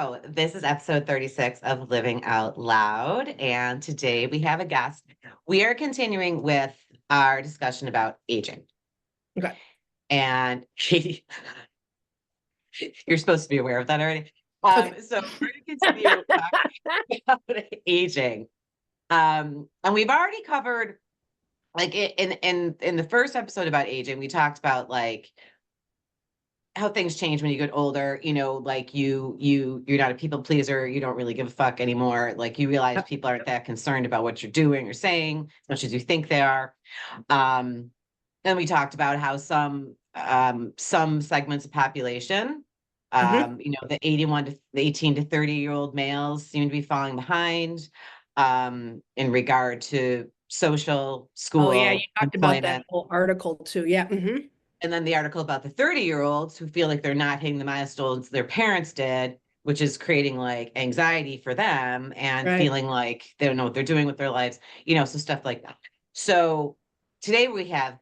So this is episode 36 of Living Out Loud. And today we have a guest. We are continuing with our discussion about aging. Okay. And Katie, you're supposed to be aware of that already. So we're going to continue talking about aging. And we've already covered, like in the first episode about aging, we talked about like how things change when you get older, like you're not a people pleaser, you don't really give a fuck anymore. Like you realize people aren't that concerned about what you're doing or saying as much as you think they are. Then we talked about how some segments of population, the 18 to 30-year-old males seem to be falling behind in regard to social, school, you talked about that whole article too. Yeah. Mm-hmm. And then the article about the 30-year-olds who feel like they're not hitting the milestones their parents did, which is creating like anxiety for them and feeling like they don't know what they're doing with their lives, so stuff like that. So today we have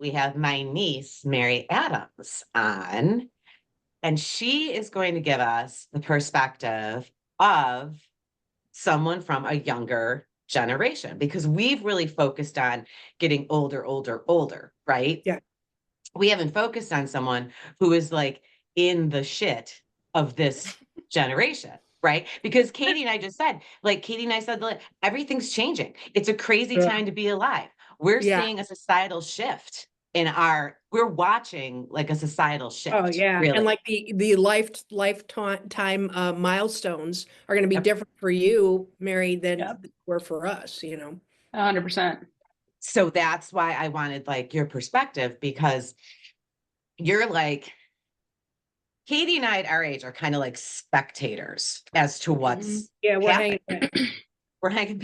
my niece, Mary Adams, on, and she is going to give us the perspective of someone from a younger generation, because we've really focused on getting older, right? Yeah. We haven't focused on someone who is like in the shit of this generation, right? Because Katie and I said, everything's changing. It's a crazy time to be alive. We're seeing a societal shift we're watching like a societal shift. Oh yeah. Really. And like the lifetime milestones are going to be different for you, Mary, than were for us, 100%. So that's why I wanted like your perspective, because you're like, Katie and I at our age are kind of like spectators as to what's happening. We're hanging.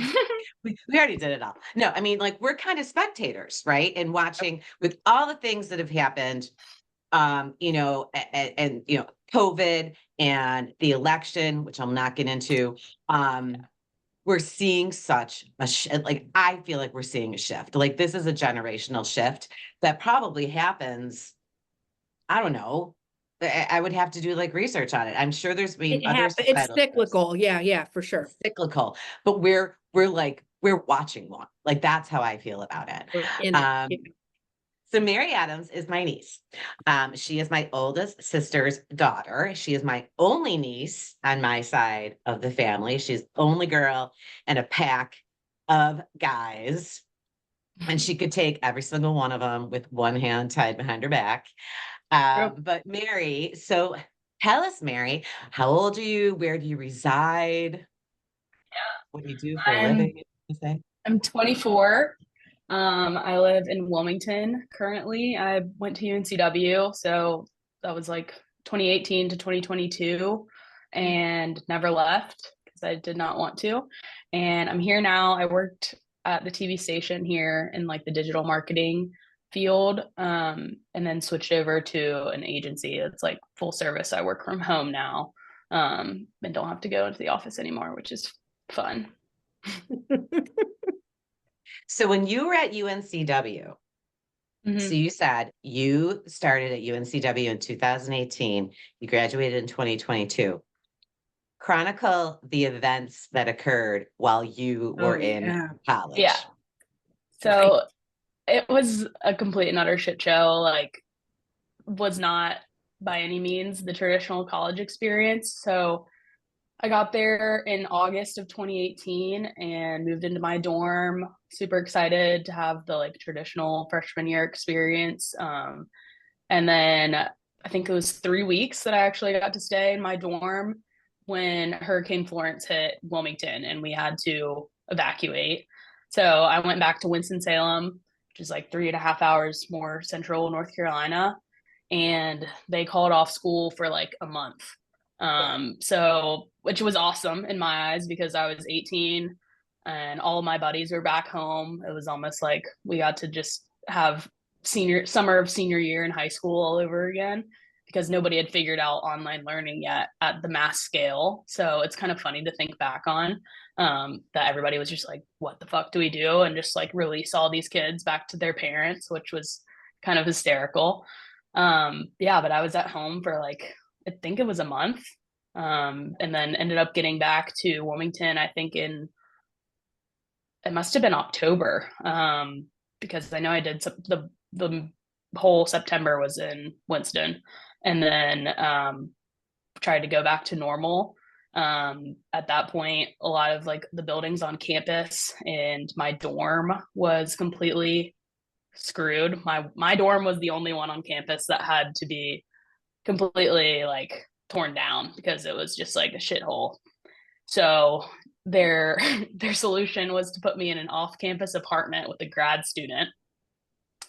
We already did it all. No, I mean, like we're kind of spectators, right? And watching with all the things that have happened, and COVID and the election, which I'm not getting into. We're seeing such I feel like we're seeing a shift. Like this is a generational shift that probably happens. I don't know. I would have to do like research on it. I'm sure there's been other. It's cyclical. Yeah, for sure. It's cyclical, but we're watching one. Like that's how I feel about it. So Mary Adams is my niece. She is my oldest sister's daughter. She is my only niece on my side of the family. She's the only girl in a pack of guys. And she could take every single one of them with one hand tied behind her back. But Mary, so tell us, Mary, how old are you? Where do you reside? What do you do for a living? I'm 24. I live in Wilmington currently. I went to UNCW, so that was like 2018 to 2022 and never left because I did not want to. And I'm here now. I worked at the TV station here in like the digital marketing field, and then switched over to an agency. It's like full service. I work from home now, and don't have to go into the office anymore, which is fun. So when you were at UNCW, so you said you started at UNCW in 2018, you graduated in 2022. Chronicle the events that occurred while you were in college. Yeah. So it was a complete and utter shit show. Like, was not by any means the traditional college experience. So I got there in August of 2018 and moved into my dorm. Super excited to have the like traditional freshman year experience. And then I think it was 3 weeks that I actually got to stay in my dorm when Hurricane Florence hit Wilmington and we had to evacuate. So I went back to Winston-Salem, which is like 3.5 hours more central North Carolina. And they called off school for like a month. So, which was awesome in my eyes because I was 18 and all of my buddies were back home. It was almost like we got to just have summer of senior year in high school all over again because nobody had figured out online learning yet at the mass scale. So it's kind of funny to think back on, that everybody was just like, what the fuck do we do? And just like release all these kids back to their parents, which was kind of hysterical. But I was at home for like, I think it was a month. and then ended up getting back to Wilmington, I think it must have been October, because I know I did the whole September was in Winston, and then tried to go back to normal. At that point, a lot of like the buildings on campus and my dorm was completely screwed. My dorm was the only one on campus that had to be completely like torn down because it was just like a shithole. So their their solution was to put me in an off-campus apartment with a grad student,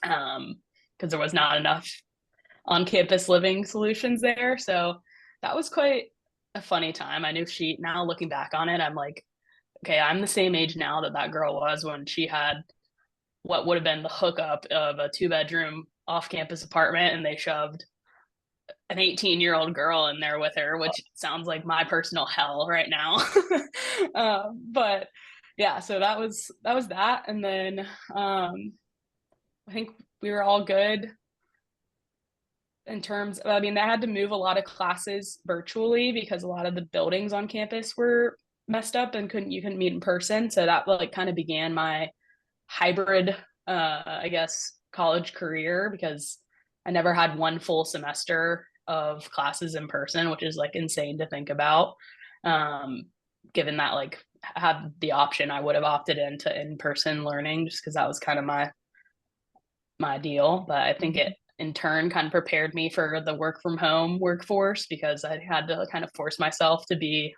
because there was not enough on-campus living solutions there. So that was quite a funny time. I knew now looking back on it, I'm like, okay, I'm the same age now that girl was when she had what would have been the hookup of a 2-bedroom off-campus apartment, and they shoved an 18-year-old girl in there with her, which sounds like my personal hell right now. But yeah, so that was that. And then I think we were all good in terms of, I mean, they had to move a lot of classes virtually because a lot of the buildings on campus were messed up and you couldn't meet in person. So that like kind of began my hybrid, I guess, college career, because I never had one full semester of classes in person, which is like insane to think about. Given that like I had the option, I would have opted into in-person learning just because that was kind of my deal. But I think it in turn kind of prepared me for the work from home workforce, because I had to kind of force myself to be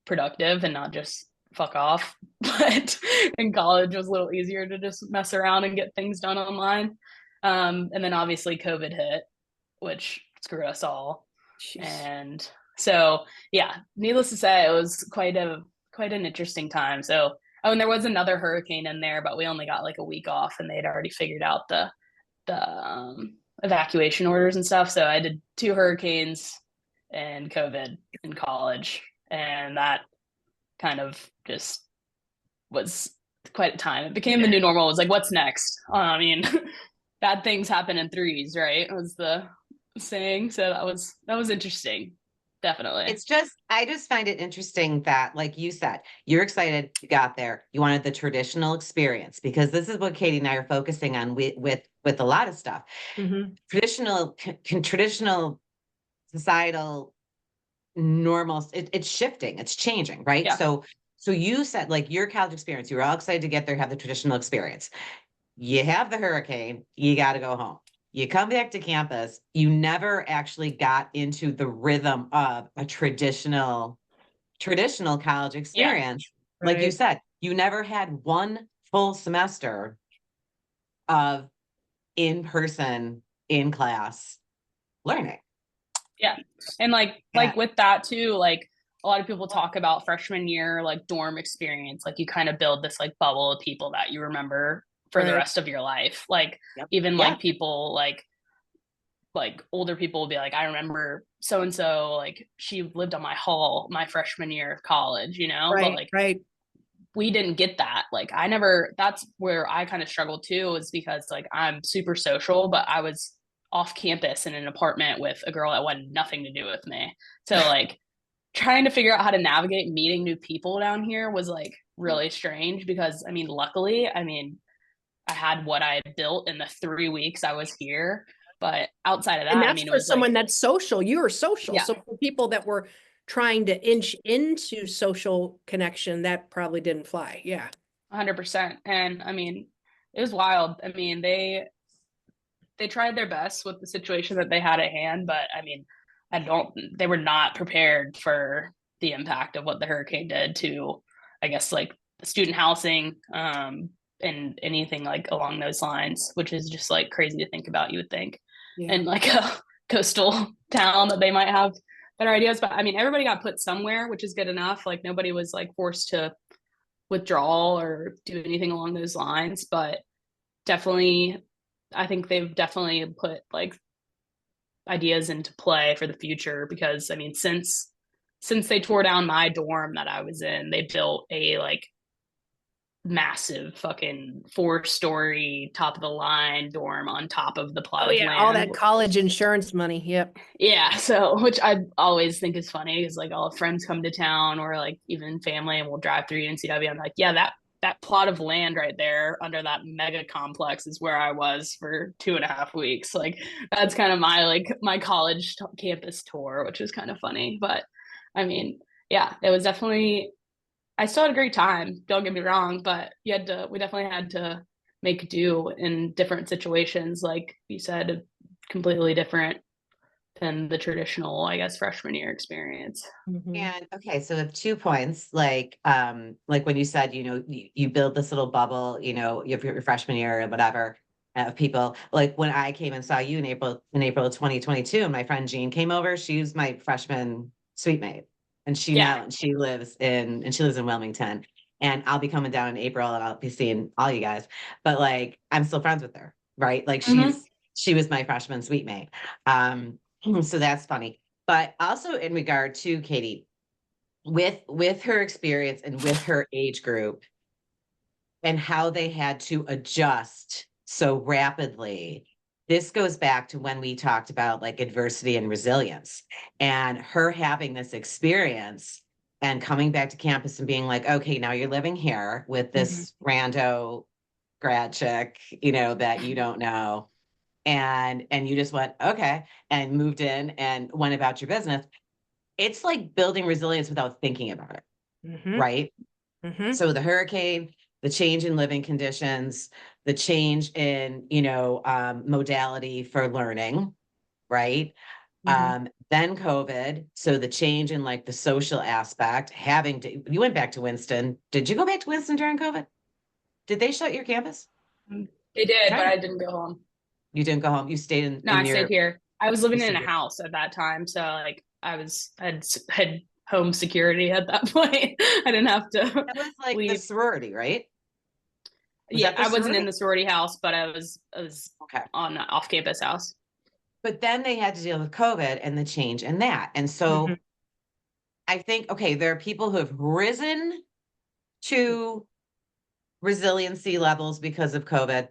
productive and not just fuck off. But in college it was a little easier to just mess around and get things done online. And then obviously COVID hit, which screwed us all. Jeez. And so yeah, needless to say, it was quite an interesting time. So and there was another hurricane in there, but we only got like a week off, and they'd already figured out the evacuation orders and stuff. So I did 2 hurricanes and COVID in college, and that kind of just was quite a time. It became the new normal. It was like, what's next? I mean, bad things happen in threes, right? Was the saying. So that was interesting. Definitely. I just find it interesting that, like you said, you're excited, you got there, you wanted the traditional experience, because this is what Katie and I are focusing on with a lot of stuff. Mm-hmm. Traditional societal normal, it's shifting, it's changing, right? Yeah. So you said like your college experience, you were all excited to get there, have the traditional experience. You have the hurricane, you got to go home. You come back to campus, you never actually got into the rhythm of a traditional college experience. Yeah, like you right. said, you never had one full semester of in-person, in-class learning. Yeah. And like with that too, like a lot of people talk about freshman year, like dorm experience, like you kind of build this like bubble of people that you remember for the Right. rest of your life. Like Yep. even Yeah. like people like older people will be like, I remember so and so, like she lived on my hall my freshman year of college, you know. Right, but like right. we didn't get that. Like that's where I kind of struggled too, is because like I'm super social, but I was off campus in an apartment with a girl that wanted nothing to do with me. So like trying to figure out how to navigate meeting new people down here was like really strange, because I mean, luckily, I mean, I had what I had built in the 3 weeks I was here. But outside of that, And I that's mean, it for was someone like, that's social. You are social. yeah, So for people that were trying to inch into social connection, that probably didn't fly. Yeah. 100%. And I mean, it was wild. I mean, they tried their best with the situation that they had at hand, but I mean, they were not prepared for the impact of what the hurricane did to, I guess, like student housing, and anything like along those lines, which is just like crazy to think about, you would think. Yeah. And like a coastal town that they might have better ideas. But I mean, everybody got put somewhere, which is good enough. Like nobody was like forced to withdraw or do anything along those lines. But definitely, I think they've definitely put like ideas into play for the future, because I mean, since they tore down my dorm that I was in, they built a like massive fucking 4-story top of the line dorm on top of the plot Oh of yeah, all land. that college insurance money. Yep. Yeah, so which I always think is funny is like all friends come to town or like even family and we'll drive through UNCW. I'm like, yeah, that plot of land right there under that mega complex is where I was for 2.5 weeks. Like that's kind of my college campus tour, which is kind of funny. But I mean, yeah, it was definitely I still had a great time, don't get me wrong, but we definitely had to make do in different situations, like you said, completely different than the traditional, I guess, freshman year experience. Mhm. And okay, so with 2 points, like when you said, you build this little bubble, you have your freshman year or whatever of people. Like when I came and saw you in April of 2022, and my friend Jean came over, she was my freshman suite mate. And Yeah. she lives in Wilmington. And I'll be coming down in April and I'll be seeing all you guys. But like I'm still friends with her, right? Like Mm-hmm. she was my freshman suite mate. So that's funny. But also in regard to Katie, with her experience and with her age group and how they had to adjust so rapidly, this goes back to when we talked about like adversity and resilience and her having this experience and coming back to campus and being like, okay, now you're living here with this rando grad chick, that you don't know. And you just went, okay, and moved in and went about your business. It's like building resilience without thinking about it, Mhm. right? Mhm. So the hurricane, the change in living conditions, the change in, modality for learning, right? Mhm. Then COVID. So the change in like the social aspect, you went back to Winston. Did you go back to Winston during COVID? Did they shut your campus? They did, but Trying I to, didn't go home. you didn't go home. You stayed No, I stayed here. I was you living in stayed a here. house at that time, so like had home security at that point. I didn't have to That was like the leave. sorority, right? Was Yeah, that the I wasn't in sorority? the sorority house, but I was Okay. on off campus house. But then they had to deal with COVID and the change in that. And Mhm. so I think, okay, there are people who have risen to resiliency levels because of COVID,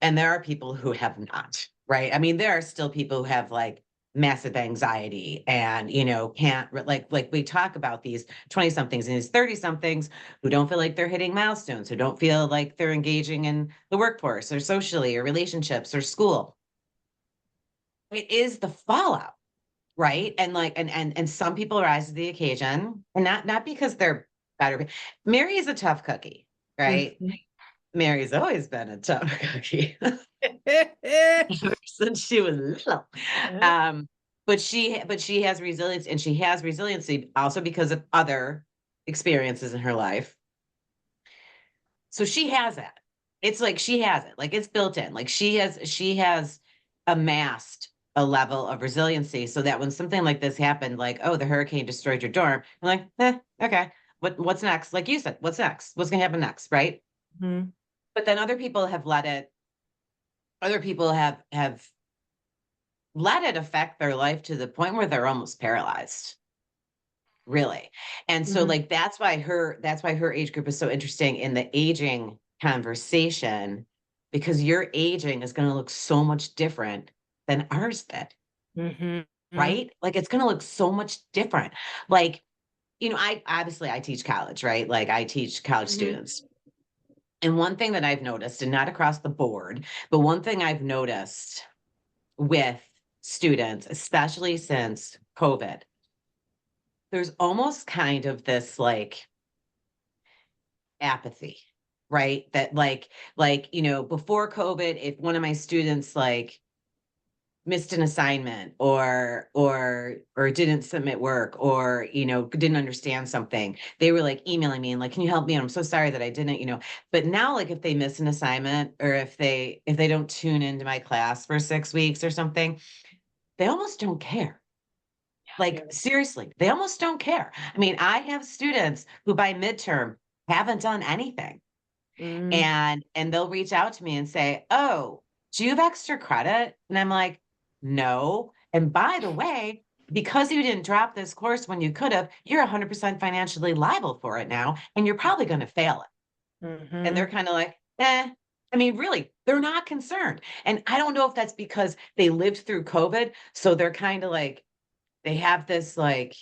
and there are people who have not, right? I mean, there are still people who have like massive anxiety and, can't like we talk about these 20 somethings and these 30 somethings who don't feel like they're hitting milestones, who don't feel like they're engaging in the workforce or socially or relationships or school. It is the fallout, right? And like and some people rise to the occasion, and not because they're better. Mary is a tough cookie, right? Mhm. Mary's always been a tough cookie ever since she was little. um but she has resilience, and she has resiliency also because of other experiences in her life. So she has that. It's like she has it. Like it's built in. Like she has amassed a level of resiliency so that when something like this happened, like, oh, the hurricane destroyed your dorm, I'm like, okay. What's next? Like you said, what's next? What's gonna happen next? Right. Mhm. But then other people have let it affect their life to the point where they're almost paralyzed. Really. And so Mhm. like that's why her age group is so interesting in the aging conversation, because your aging is going to look so much different than ours did, Mhm. right? Like it's going to look so much different. Like, I teach college, right? Like I teach college Mm-hmm. students. And one thing that I've noticed, and not across the board, but one thing I've noticed with students, especially since COVID, there's almost kind of this like apathy, right? That before COVID, if one of my students like missed an assignment or didn't submit work or didn't understand something, they were like emailing me and like, can you help me? And I'm so sorry that I didn't, but now like if they miss an assignment or if they don't tune into my class for 6 weeks or something, they almost don't care. Yeah. Like seriously, they almost don't care. I mean, I have students who by midterm haven't done anything, Mhm. and they'll reach out to me and say, oh, do you have extra credit? And I'm like, no. And by the way, because you didn't drop this course when you could have, you're 100% financially liable for it now, and you're probably going to fail it. And they're kind of like, eh. I mean, really, they're not concerned. And I don't know if that's because they lived through COVID. So they're kind of like, they have this like,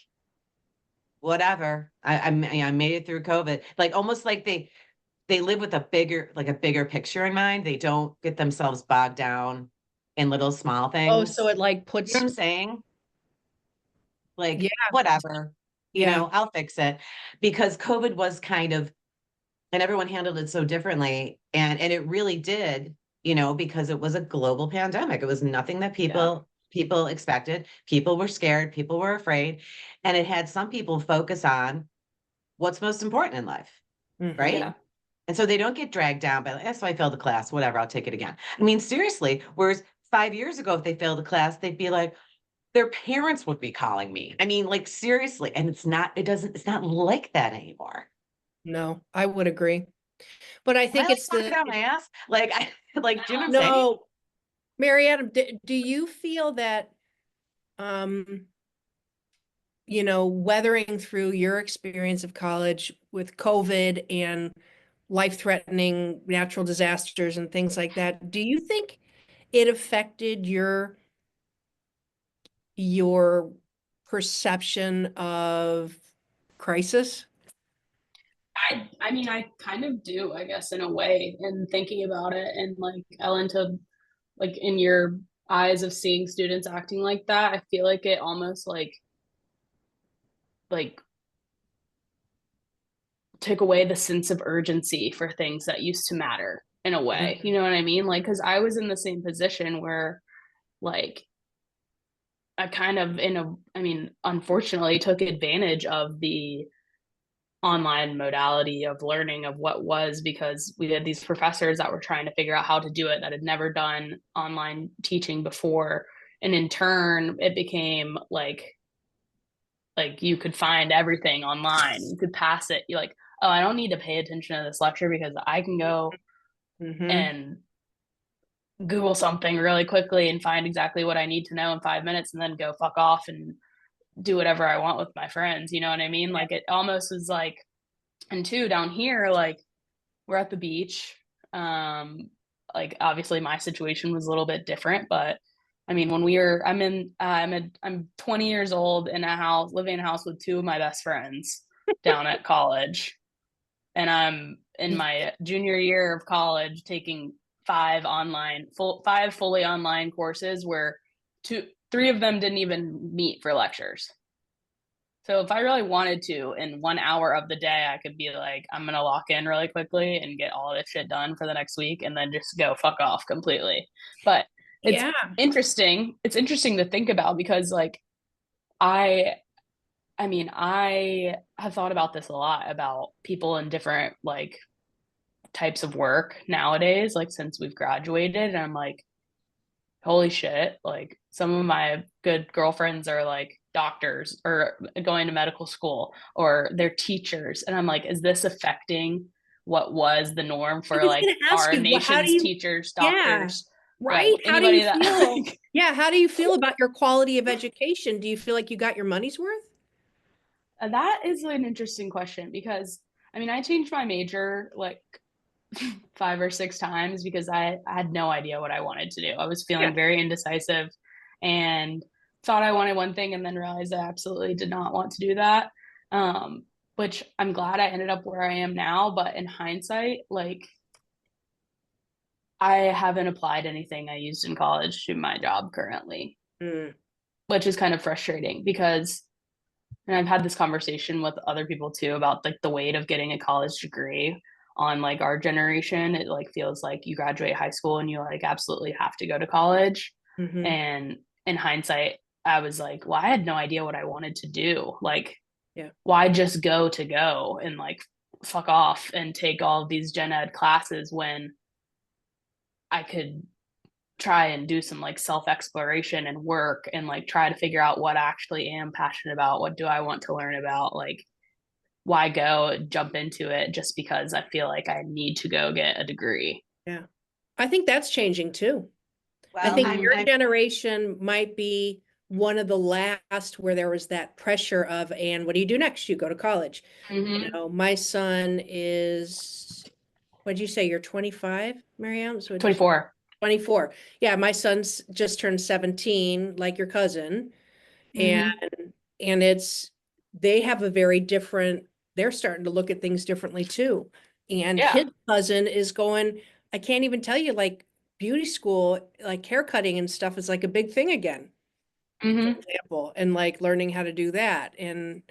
whatever. I made it through COVID. Like almost like they live with a bigger picture in mind. They don't get themselves bogged down in little small Oh, things. so it like You know puts, what I'm saying? yeah, Like, whatever, yeah, I'll fix it. Because COVID was kind of, and everyone handled it so differently. And it really did, because it was a global pandemic. It was nothing that people expected. People were scared, people were afraid. And it had some people focus on what's most important in life, right? Yeah. And so they don't get dragged down by, like, that's why I failed the class, whatever, I'll take it again. I mean, seriously, whereas 5 years ago, if they failed a class, they'd be like, their parents would be calling me. I mean, like, seriously. And it's not like that anymore. no, I would agree. But I Am I think like it's talking out my ass? Like, like, do you know what I'm saying? no, Mary Adam, do you feel that, um, weathering through your experience of college with COVID and life-threatening natural disasters and things like that, do you think it affected your perception of crisis? I mean, I kind of do, I guess, in a way, and thinking about it, and like Ellen, to like in your eyes of seeing students acting like that, I feel like it almost like took away the sense of urgency for things that used to matter in a way. You know what I mean? Like, because I was in the same position where, like, I kind of, I mean, unfortunately, took advantage of the online modality of learning of what was, because we had these professors that were trying to figure out how to do it that had never done online teaching before. And in turn, it became like you could find everything online. You could pass it. You're like, oh, I don't need to pay attention to this lecture because I can go and Google something really quickly and find exactly what I need to know in 5 minutes and then go fuck off and do whatever I want with my friends. You know what I mean? Like it almost was like, and two, down here, like we're at the beach. Like obviously my situation was a little bit different, but I mean, when I'm 20 years old in a house, living in a house with two of my best friends down at college. And I'm in my junior year of college taking five fully online courses where three of them didn't even meet for lectures. So if I really wanted to, in 1 hour of the day, I could be like, I'm gonna lock in really quickly and get all this shit done for the next week, and then just go fuck off completely. But it's Yeah. interesting. It's interesting to think about because, like, I mean, I have thought about this a lot about people in different like types of work nowadays, like since we've graduated, and I'm like, holy shit, like some of my good girlfriends are like doctors or going to medical school or they're teachers. And I'm like, is this affecting what was the norm I for was like going to ask our you, how do nation's you, teachers, yeah, doctors, right? like How do you anybody that feel? like, Yeah, how do you feel about your quality of education? Do you feel like you got your money's worth? that is an interesting question because I mean, I changed my major like 5 or 6 times because I had no idea what I wanted to do. I was feeling very indecisive and thought I wanted one thing and then realized I absolutely did not want to do that. Which I'm glad I ended up where I am now. But in hindsight, like I haven't applied anything I used in college to my job currently, which is kind of frustrating because and I've had this conversation with other people too about like the weight of getting a college degree on like our generation. It like feels like you graduate high school and you like absolutely have to go to college. And in hindsight, I was like, well, I had no idea what I wanted to do. Like, Yeah. why just go to go and like fuck off and take all of these gen ed classes when I could try and do some like self exploration and work and like try to figure out what I actually am passionate about, what do I want to learn about, like why go jump into it just because I feel like I need to go get a degree. Yeah. I think that's changing too. I Well, think your generation might be one of the last where there was that pressure of, and what do you do next? You go to college. Mm-hmm. My son is What'd you say? You're 25, Mariam? So what'd you say? 24. 24. Yeah, my son's just turned 17, like your cousin. And it's they have a very different, they're starting to look at things differently too. And Yeah. his cousin is going, I can't even tell you, like beauty school, like haircutting and stuff is like a big thing again, for example, and like learning how to do that. And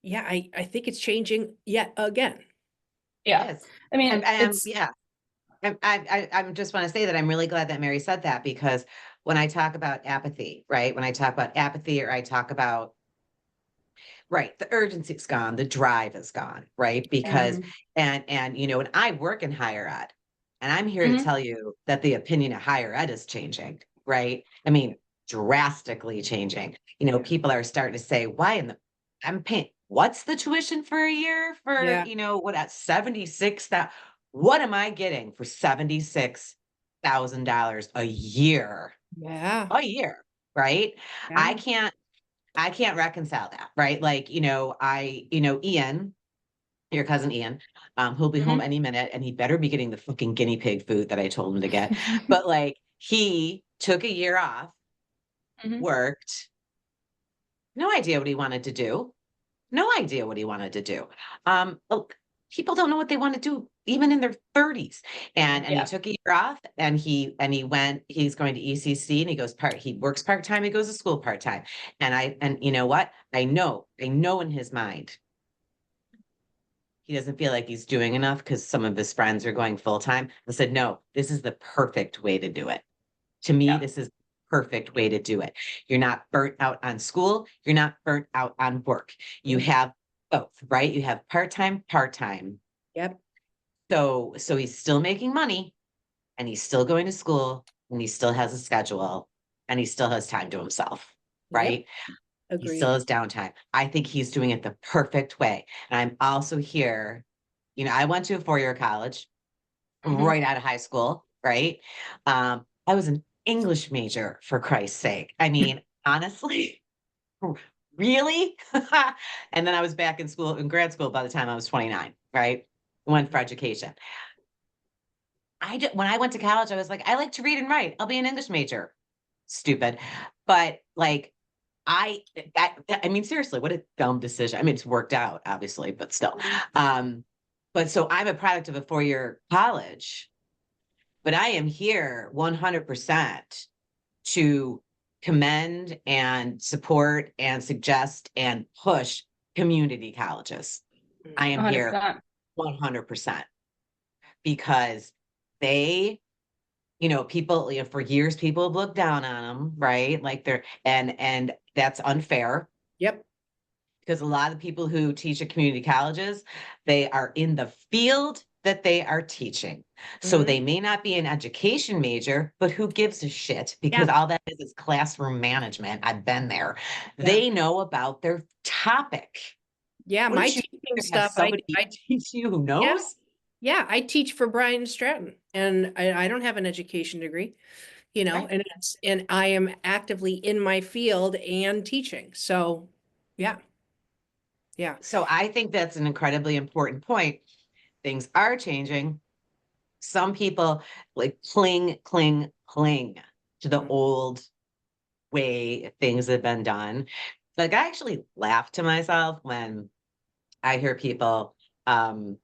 yeah, I think it's changing yet again. Yeah. It is. I mean, And it's yeah. I just want to say that I'm really glad that Mary said that, because when I talk about apathy, right? When I talk about apathy, or I talk about, right, the urgency's gone, the drive is gone, right? Because, and you know, and I work in higher ed, and I'm here to tell you that the opinion of higher ed is changing, right? I mean, drastically changing. You know, people are starting to say, why in the, I'm paying, what's the tuition for a year for, Yeah. you know, what at 76, that, what am I getting for $76,000 a year? Yeah. A year, right? Yeah. I can't reconcile that, right? Like, you know, Ian, your cousin Ian, who'll be home any minute, and he better be getting the fucking guinea pig food that I told him to get. But like, he took a year off, worked, no idea what he wanted to do. No idea what he wanted to do. Look, people don't know what they want to do even in their 30s. And he took a year off, and he went, he's going to ECC, and he works part-time, he goes to school part-time. And you know what? I know in his mind, he doesn't feel like he's doing enough because some of his friends are going full-time. I said, no, this is the perfect way to do it. To me, this is the perfect way to do it. You're not burnt out on school. You're not burnt out on work. You have both, right? You have part-time. Yep. So he's still making money, and he's still going to school, and he still has a schedule, and he still has time to himself, right? He Agreed. still has downtime. I think he's doing it the perfect way. And I'm also here, you know, I went to a 4-year college right out of high school, right? I was an English major, for Christ's sake. I mean, honestly, really? And then I was back in school, in grad school, by the time I was 29, right? Went for education. When I went to college, I was like, I like to read and write. I'll be an English major. Stupid. But like, I mean, seriously, what a dumb decision. I mean, it's worked out, obviously, but still. But so I'm a product of a 4-year college, but I am here 100% to commend and support and suggest and push community colleges. I am here 100% because they, you know, people, you know, for years, people have looked down on them, right? Like and that's unfair. Yep. Because a lot of people who teach at community colleges, they are in the field that they are teaching. So they may not be an education major, but who gives a shit? Because all that is classroom management. I've been there. They know about their topic. Yeah, my Wouldn't you teaching rather have stuff, somebody teach you who knows? Yeah, I teach for Brian Stratton, and I don't have an education degree, you know, Right. and I am actively in my field and teaching. So, yeah. So I think that's an incredibly important point. Things are changing. Some people like cling to the old way things have been done. Like, I actually laugh to myself when I hear people, I'm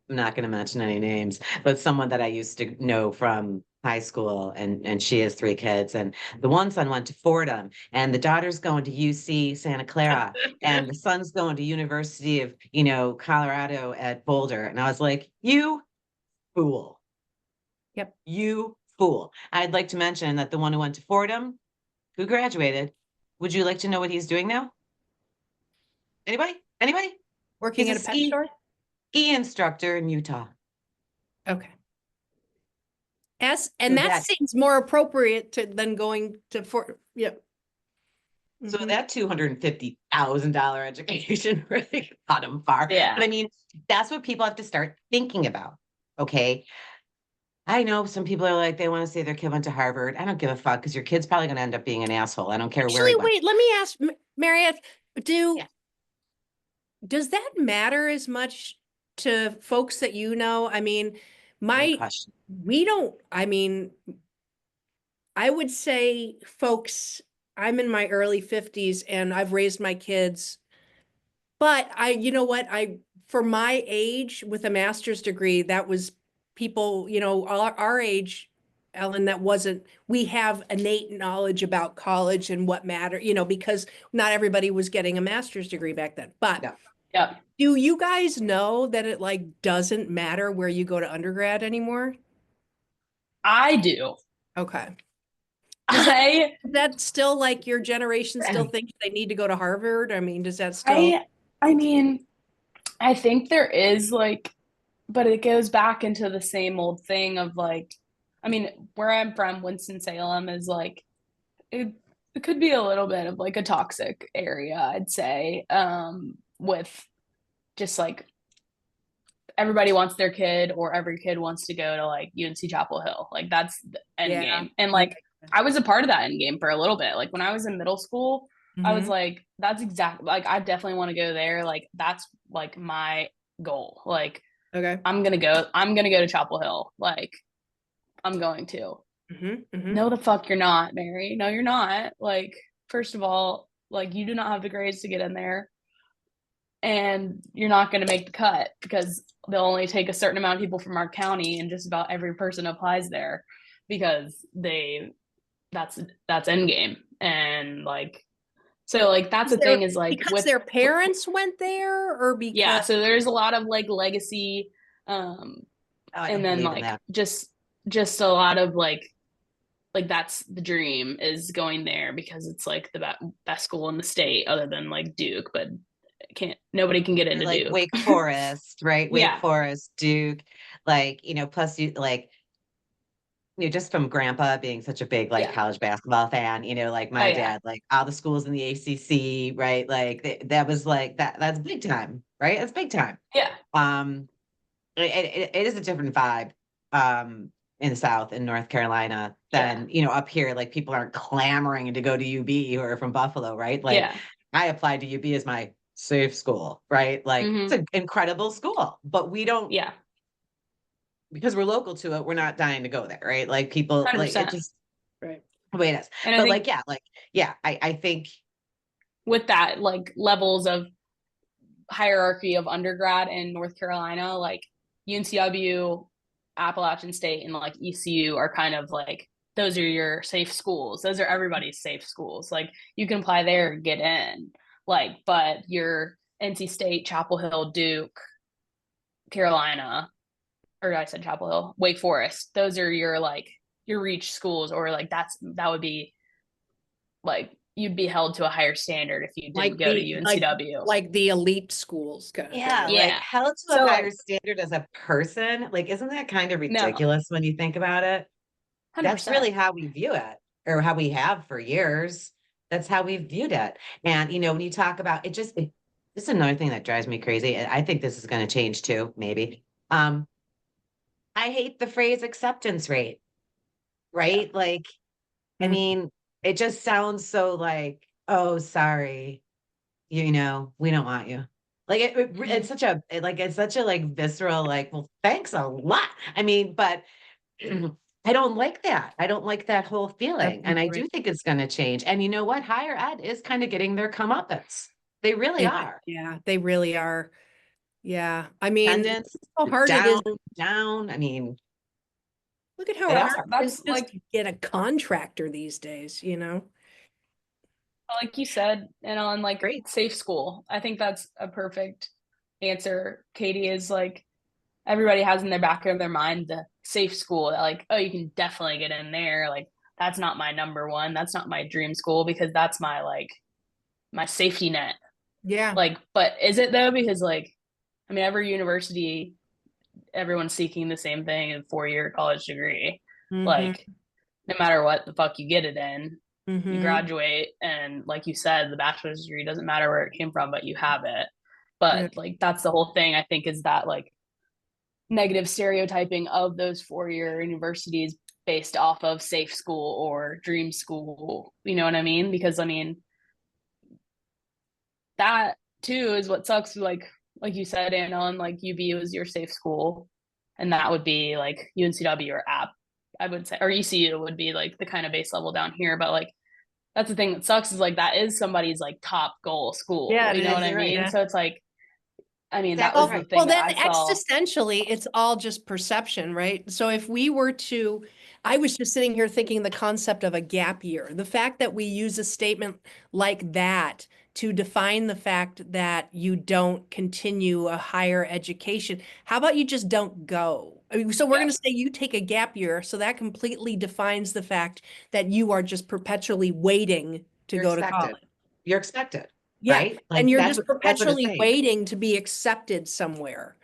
not going to mention any names, but someone that I used to know from high school, and she has 3 kids, and the one son went to Fordham, and the daughter's going to UC Santa Clara, and the son's going to University of, you know, Colorado at Boulder. And I was like, you fool. Yep. You fool. I'd like to mention that the one who went to Fordham, who graduated, would you like to know what he's doing now? Anybody? Working He's at a pet store? ski instructor in Utah. Okay. And So that seems more appropriate than going to yep. So that $250,000 education really got him far. Yeah. But I mean, that's what people have to start thinking about. Okay. I know some people are like, they want to say their kid went to Harvard. I don't give a fuck, because your kid's probably going to end up being an asshole. I don't care where he Actually, went. wait, let me ask Mariette, does that matter as much to folks that you know? I mean, Good question. we don't, I mean, I would say folks, I'm in my early 50s and I've raised my kids, but you know what? For my age with a master's degree, that was people, our age, Ellen, we have innate knowledge about college and what matter, because not everybody was getting a master's degree back then. But Yeah. Yeah. do you guys know that it like doesn't matter where you go to undergrad anymore? I do. Okay. I Is that still like your generation still thinks they need to go to Harvard? I mean, does that still? I mean, I think there is like, but it goes back into the same old thing of like, I mean, where I'm from, Winston-Salem is like it could be a little bit of like a toxic area, I'd say, with just like everybody wants their kid or every kid wants to go to like UNC Chapel Hill. Like that's the end Yeah. game. And like I was a part of that end game for a little bit. Like when I was in middle school, I was Mhm. like, that's exactly like I definitely want to go there. Like that's like my goal. Like Okay. I'm gonna go to Chapel Hill. Like I'm going to. Mm-hmm. No, the fuck you're not, Mary. No, you're not. Like, first of all, like you do not have the grades to get in there. And you're not going to make the cut because they'll only take a certain amount of people from our county and just about every person applies there because that's end game. And like so like that's the thing is like Because with their parents went there or yeah, because so there's a lot of like legacy I and don't then believe in like that. just a lot of like that's the dream is going there because it's like the best school in the state other than like Duke, but nobody can get into Like Duke. Wake Forest, right? Wake Yeah. Forest, Duke, like, plus you like, just from grandpa being such a big like Yeah. college basketball fan, like Oh my yeah. dad, like all the schools in the ACC, right? Like that was like that's big time, right? It's big time. Yeah. Um, it is a different vibe in the South in North Carolina than up here. Like people aren't clamoring to go to UB who are from Buffalo, right? Like Yeah. I applied to UB as my safe school, right? Like it's Mm-hmm. an incredible school, but we don't Yeah. because we're local to it, we're not dying to go there, right? Like people like it 100%. just right. the way it is. And I But think I think with that, like levels of hierarchy of undergrad in North Carolina, like UNCW, Appalachian State, and like ECU are kind of like those are your safe schools. Those are everybody's safe schools. Like you can apply there and get in. Like, but your NC State, Chapel Hill, Duke, Carolina, or I said Chapel Hill, Wake Forest. Those are your like your reach schools, or like that would be like you'd be held to a higher standard if you didn't go to UNCW. like the elite schools kind of yeah, thing. like Yeah. held to a So higher like standard as a person. Like, isn't that kind of no, ridiculous when you think about it? That's 100%. really how we view it, or how we have for years. That's how we've viewed it. And when you talk about it, this is another thing that drives me crazy. And I think this is going to change too, maybe. I hate the phrase acceptance rate, right? Like, I Mm. mean, it just sounds so like, oh, sorry, we don't want you. Like it's such a like visceral, like, well, thanks a lot. I mean, but I don't like that. I don't like that whole That's feeling. And I do great. think it's going to change. And you know what? Higher ed is kind of getting their comeuppance. They really are. Yeah, they really are. Yeah. I mean, look Attendance how hard it down, is. down. I mean, Look at how they hard are. it is That's just like to get a contractor these days, like you said, and on like Great. safe school. I think that's a perfect answer. Katie is like everybody has in their back of their mind the safe school that like, oh, you can definitely get in there. Like that's not my number one. That's not my dream school because that's my like my safety net. Yeah. Like, but is it though? Because like, I mean, every university, everyone's seeking the same thing, a 4-year college degree. Mm-hmm. Like, no matter what the fuck you get it in, you Mm-hmm. graduate and like you said, the bachelor's degree doesn't matter where it came from, but you have it. Yeah. But like that's the whole thing, I think, is that like negative stereotyping of those 4-year universities based off of safe school or dream school. You know what I mean? Because I mean that too is what sucks. Like like you said, Anna, and like UB was your safe school, and that would be like UNCW or App, I would say, or ECU would be like the kind of base level down here. But like that's the thing that sucks is like that is somebody's like top goal school. Yeah, it You know what is. I You're right. mean? Yeah. So it's like, I mean, that Exactly was Well, the right. thing well, that then I saw. existentially, it's all just perception, right? So if we were to, I was just sitting here thinking the concept of a gap year, the fact that we use a statement like that to define the fact that you don't continue a higher education. How about you just don't go? I mean, so we're Yeah. going to say you take a gap year, so that completely defines the fact that you are just perpetually waiting to You're go to expected. college. You're expected, Yeah. right? And Like you're that's just that's what it's perpetually saying. waiting to be accepted somewhere.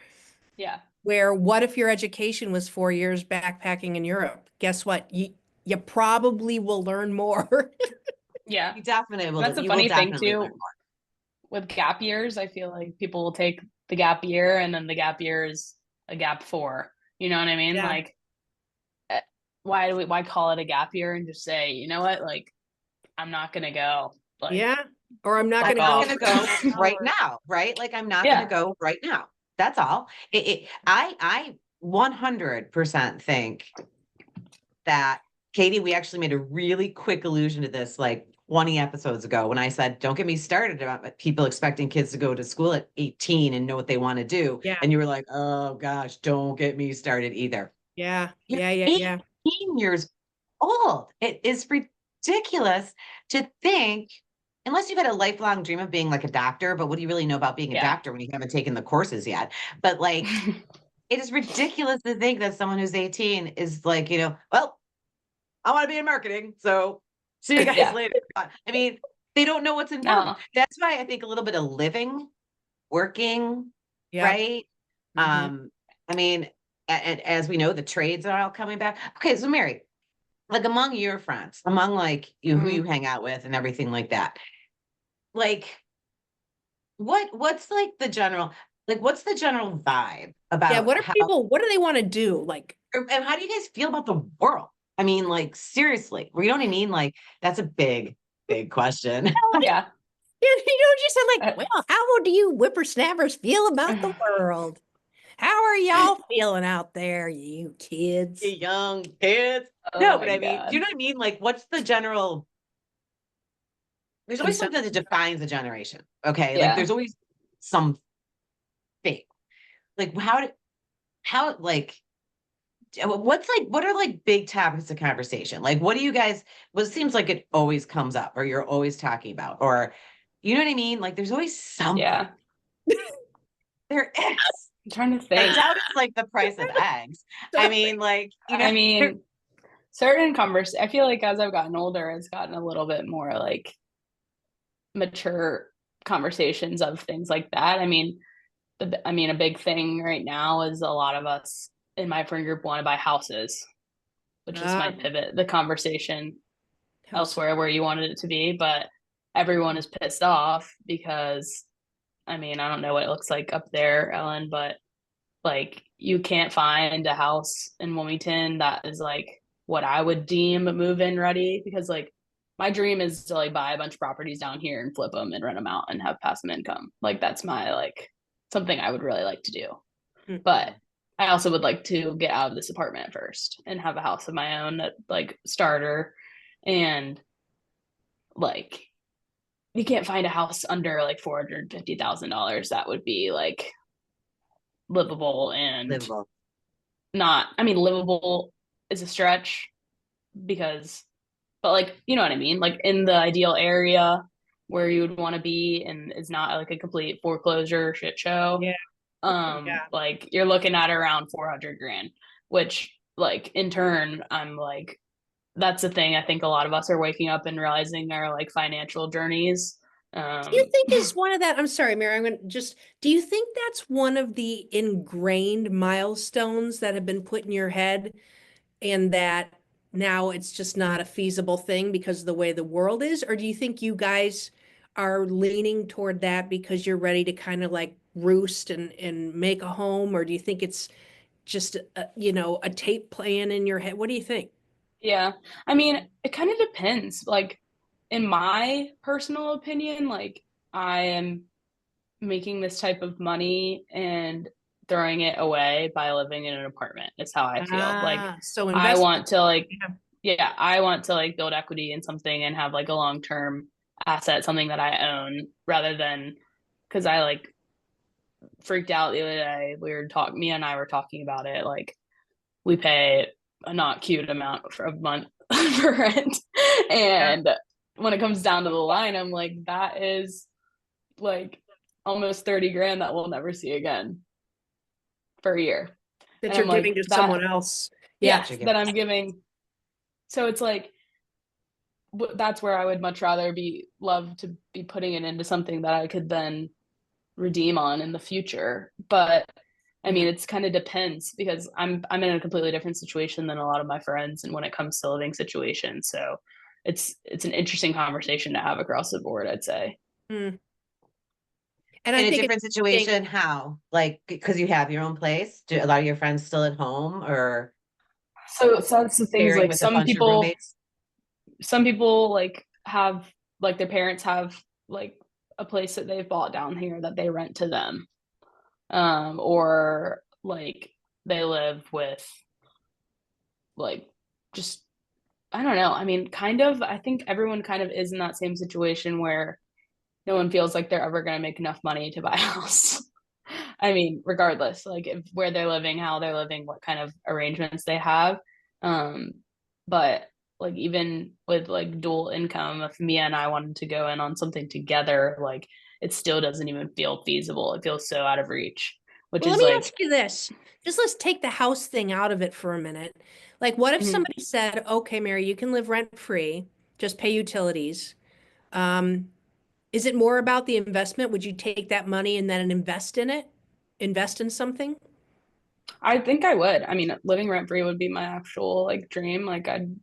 Yeah. Where what if your education was 4 years backpacking in Europe? Guess what? You probably will learn more. Yeah. You definitely will. That's the You will funny thing definitely learn too with gap years. I feel like people will take the gap year and then the gap year is a gap 4. You know what I mean? Yeah. Like, why call it a gap year and just say, you know what, like I'm not gonna go. Like, Yeah. Or I'm not I'm going to not go going to for go 10 right hours. now, right? Like I'm not going to yeah, go right now. That's all. I 100% think that Katie, we actually made a really quick allusion to this like 20 episodes ago when I said, don't get me started about people expecting kids to go to school at 18 and know what they want to do. Yeah. And you were like, oh gosh, don't get me started either. Yeah. You're Yeah. Yeah. Yeah. 18 years old. It is ridiculous to think, unless you've had a lifelong dream of being like a doctor, but what do you really know about being a yeah. doctor when you haven't taken the courses yet? But like, it is ridiculous to think that someone who's 18 is like, well, I want to be in marketing. So see you guys Yeah. later. I mean, they don't know what's in front of them. No. That's why I think a little bit of living, working, Yeah. right? Mhm. I mean, and as we know, the trades are all coming back. Okay, so Mary, like among your friends, among like you who Mhm. you hang out with and everything like that, like what's like the general what's the general vibe Yeah. about What are how people, what do they want to do? Like, and how do you guys feel about the world? I mean, like seriously, you know what I mean? Like that's a big, big question. Yeah. just said like, Uh, well, how do you whippersnappers feel about the world? How are y'all feeling out there, you You kids? young kids. oh No, but my I mean, do you god. know what I mean? Like, what's the general there's always something that Consensus. defines a generation. Okay. Like Yeah. there's always something. Like how what are like big topics of conversation? Like what do you guys what it seems like it always comes up or you're always talking about or you know what I mean? Like there's always something. Yeah. There is. I'm trying to I think. doubt it's like the price of eggs. I mean, like, I mean, certain I feel like as I've gotten older, it's gotten a little bit more like mature conversations of things like that. I mean, a big thing right now is a lot of us in my friend group want to buy houses, which this Ah, might pivot the conversation house. elsewhere where you wanted it to be, but everyone is pissed off because I mean, I don't know what it looks like up there, Ellen, but like you can't find a house in Wilmington that is like what I would deem move in ready because like my dream is to like buy a bunch of properties down here and flip them and rent them out and have passive income. Like that's my like something I would really like to do. But Mhm. I also would like to get out of this apartment first and have a house of my own that like starter and like you can't find a house under like $450,000 that would be like livable and livable. not, I mean, livable is a stretch because, but like, you know what I mean? Like in the ideal area where you would want to be and is not like a complete foreclosure shit show. Yeah, yeah. Like you're looking at around 400 grand, which like in turn, I'm like, that's the thing. I think a lot of us are waking up and realizing our like financial journeys. Do you Um, think is one of that? I'm sorry, Mary. I'm going to just, do you think that's one of the ingrained milestones that have been put in your head and that now it's just not a feasible thing because of the way the world is? Or do you think you guys are leaning toward that because you're ready to kind of like roost and make a home? Or do you think it's just, a tape playing in your head? What do you think? Yeah. I mean, it kind of depends. Like, in my personal opinion, like, I am making this type of money and throwing it away by living in an apartment is how I feel. Like So I invest. want to like, yeah, I want to like build equity in something and have like a long-term asset, something that I own, rather than, because I like freaked out the other day. Me and I were talking about it. Like we pay a not cute amount for a month for rent. And when it comes down to the line, I'm like, that is like almost 30 grand that we'll never see again for a year. That And you're I'm like, giving to that, someone else. yeah, Should that give- I'm giving. So it's like, that's where I would much rather love to be putting it into something that I could then redeem on in the future. But I mean, it's kind of depends, because I'm in a completely different situation than a lot of my friends, and when it comes to living situations. So it's an interesting conversation to have across the board, I'd say. Mm. And I In a think different situation, how? Like, because you have your own place? Do a lot of your friends still at home, or So that's the things, sharing like with a bunch of roommates? some people like have, like their parents have like a place that they've bought down here that they rent to them, or like they live with like just, I don't know. I mean, kind of, I think everyone kind of is in that same situation where no one feels like they're ever going to make enough money to buy a house. I mean, regardless, like if where they're living, how they're living, what kind of arrangements they have. Um, but like even with like dual income, if Mia and I wanted to go in on something together, like it still doesn't even feel feasible. It feels so out of reach, which well, is let me like, ask you this. Just let's take the house thing out of it for a minute. Like, what if mhm. somebody said, okay, Mary, you can live rent free, just pay utilities. Um, is it more about the investment? Would you take that money and then invest in it? Invest in something? I think I would. I mean, living rent free would be my actual like dream. Like I'd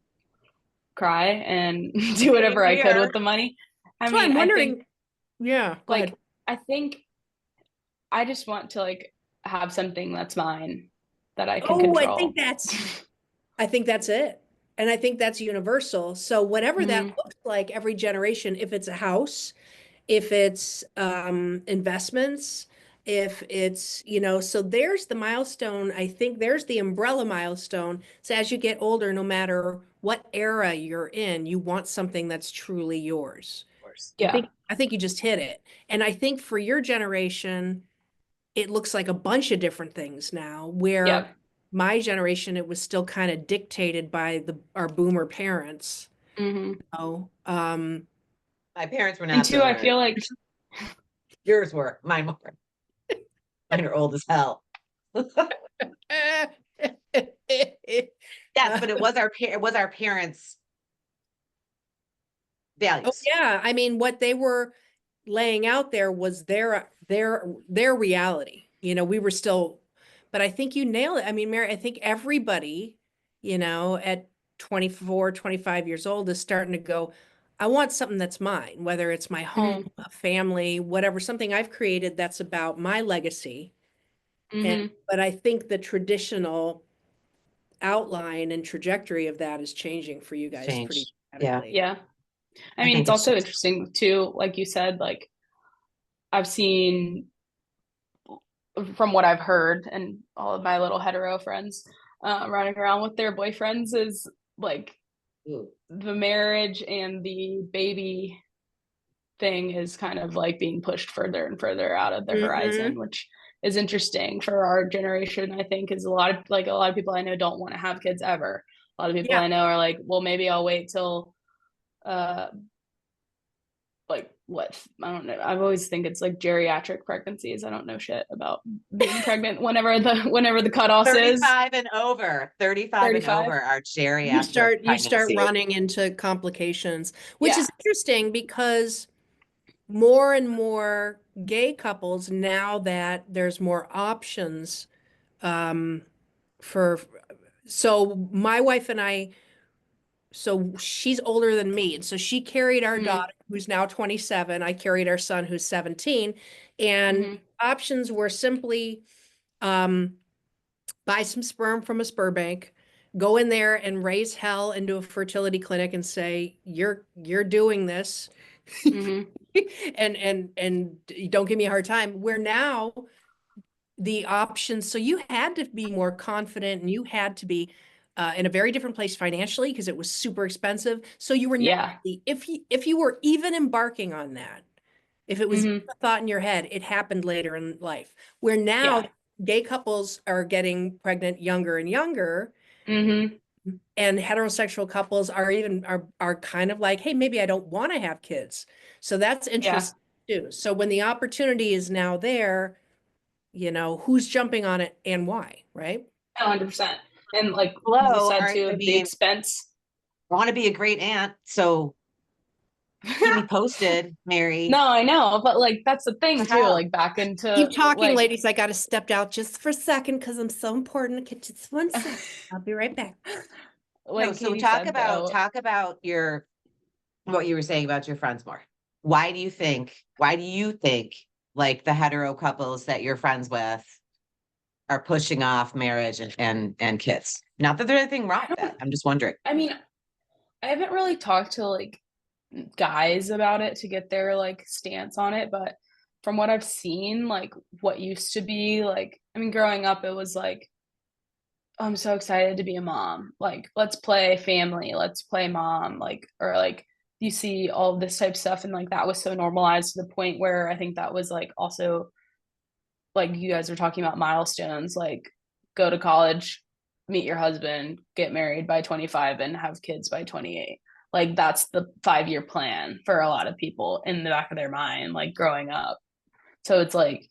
cry and do whatever I could with the money. I So mean, I'm I wondering, think yeah, go ahead. like I think I just want to like have something that's mine that I can Oh, control. I think that's it. And I think that's universal. So whatever that Mhm. looks like every generation, if it's a house, if it's investments, if it's, so there's the milestone. I think there's the umbrella milestone. So as you get older, no matter what era you're in, you want something that's truly yours. Yeah. I think you just hit it. And I think for your generation, it looks like a bunch of different things now, where Yep. my generation, it was still kind of dictated by our boomer parents. Hmm. My parents were And not two, I boomers. feel like Yours were. Mine were. Mine are old as hell. Yes, but it was our parents' Oh values. yeah, I mean, what they were laying out there was their reality. We were still, but I think you nail it. I mean, Mary, I think everybody, at 24, 25 years old is starting to go, I want something that's mine, whether it's my home, mhm, a family, whatever, something I've created that's about my legacy. mhm, But I think the traditional outline and trajectory of that is changing for you guys pretty Changed. Yeah, dramatically. yeah. I I mean, think it's it's also just interesting too, like you said, like I've seen from what I've heard, and all of my little hetero friends running around with their boyfriends, is like ooh, the marriage and the baby thing is kind of like being pushed further and further out of the Hmm. horizon, which is interesting for our generation. I think is a lot of people I know don't want to have kids ever. A lot of people Yeah. I know are like, well, maybe I'll wait till uh like what, I don't know. I've always think it's like geriatric pregnancies. I don't know shit about being pregnant whenever the cutoff is 35 and over. 35 and 35. over are You geriatric start pregnancies. running into complications, which is Yeah. interesting because more and more gay couples, now that there's more options, um, for so my wife and I, so she's older than me, and so she carried our Mm-hmm. daughter who's now 27. I carried our son who's 17, and Mm-hmm. options were simply um, buy some sperm from a sperm bank, go in there and raise hell into a fertility clinic and say, you're doing this. Mhm. And don't give me a hard time. Where now the options, so you had to be more confident and you had to be in a very different place financially because it was super expensive. So you were Yeah. if you were even embarking on that, if it was Mhm. a thought in your head, it happened later in life. Where now Yeah. gay couples are getting pregnant younger and younger, Mhm. and heterosexual couples are kind of like, hey, maybe I don't want to have kids. So that's Yeah. interesting too. So when the opportunity is now there, who's jumping on it and why, right? 100%. And like you Hello, said I too, the mean, expense. I want to be a great aunt, so keep me posted, Mary. No, I know, but like that's the thing Look too, out. like back into Keep talking, like ladies. I got to step out just for a second because I'm so important. Just one second. I'll be right back. No, like so Katie said though, talk about your what you were saying about your friends more. Why do you think like the hetero couples that you're friends with are pushing off marriage and kids? Not that there's anything wrong I with don't that. I'm just wondering. I mean, I haven't really talked to like guys about it to get their like stance on it, but from what I've seen, like what used to be like, I mean, growing up, it was like, "Oh, I'm so excited to be a mom. Like, let's play family, let's play mom, like, or like you see all of this type stuff, and like that was so normalized to the point where I think that was like also like you guys were talking about milestones, like go to college, meet your husband, get married by 25 and have kids by 28. Like that's the 5-year plan for a lot of people in the back of their mind, like growing up. So it's like,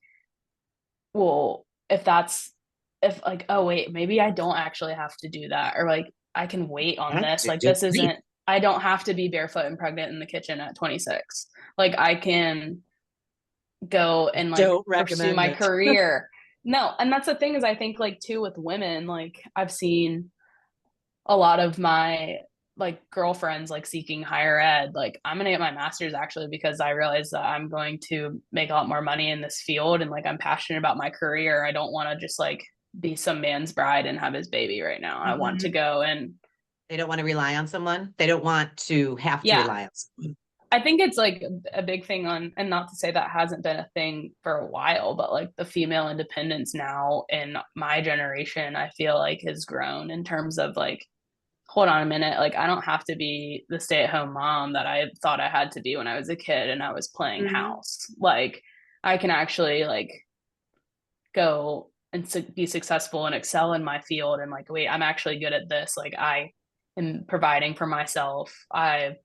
well, if like, oh wait, maybe I don't actually have to do that, or like I can wait on That's this. Like just this me. isn't, I don't have to be barefoot and pregnant in the kitchen at 26. Like I can go and like Don't pursue recommend my it. career. No, and that's the thing is I think like too with women, like I've seen a lot of my like girlfriends like seeking higher ed. Like I'm gonna get my master's actually because I realize that I'm going to make a lot more money in this field and like I'm passionate about my career. I don't want to just like be some man's bride and have his baby right now. I want to go and They don't want to rely on someone. They don't want to have to yeah, rely on someone. I think it's like a big thing on, and not to say that hasn't been a thing for a while, but like the female independence now in my generation, I feel like has grown in terms of like, hold on a minute, like I don't have to be the stay at home mom that I thought I had to be when I was a kid and I was playing house. Like I can actually like go and be successful and excel in my field and like, wait, I'm actually good at this. Like I am providing for myself. I